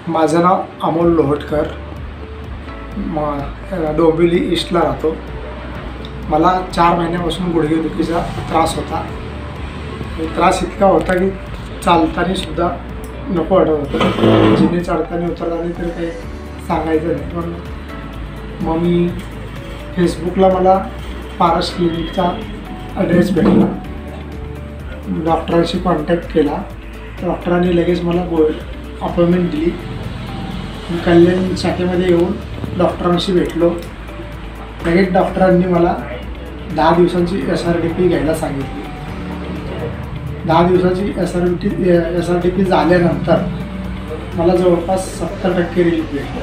माझं नाव अमोल लोहटकर, डोंबिवली ईस्टला राहतो। मला 4 महिन्यापासून गुडघेदुखीचा त्रास होता। त्रास इतका होता की चालताना नको वाटत होतं, जिने चढताना उतरताना तर काही सांगायचं नाही। पण मग मी फेसबुकला मला पारस क्लिनिकचा ॲड्रेस भेटला, डॉक्टरांशी कॉन्टॅक्ट केला। डॉक्टरांनी लगेच मला अपॉइंटमेंट दिली। मी कल्याण शाखेमध्ये येऊन डॉक्टरांशी भेटलो। लगेच डॉक्टरांनी मला 10 दिवसांची SRDP घ्यायला सांगितली। 10 दिवसाची SRDP झाल्यानंतर मला जवळपास 70% रिलीफ भेटलं।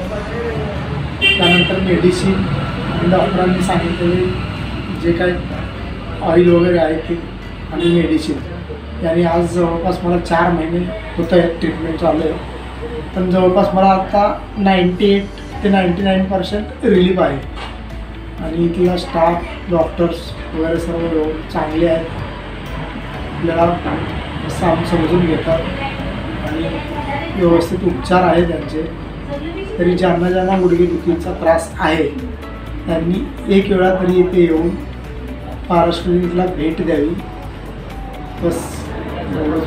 त्यानंतर मेडिसिन आणि डॉक्टरांनी सांगितलेले जे काही ऑइल वगैरे आहे ते आणि मेडिसिन यांनी आज जवळपास मला 4 महिने होत आहेत ट्रीटमेंट चालू आहे। पण जवळपास मला आता 98 ते 99% रिलीफ आहे। आणि इथला स्टाफ, डॉक्टर्स वगैरे सर्व चांगले आहेत, आपल्याला समजून घेतात आणि व्यवस्थित उपचार आहे त्यांचे। तरी ज्यांना गुडघेदुखीचा त्रास आहे त्यांनी एक वेळा तरी इथे येऊन पारस क्लिनिकला भेट द्यावी। बस एवढंच.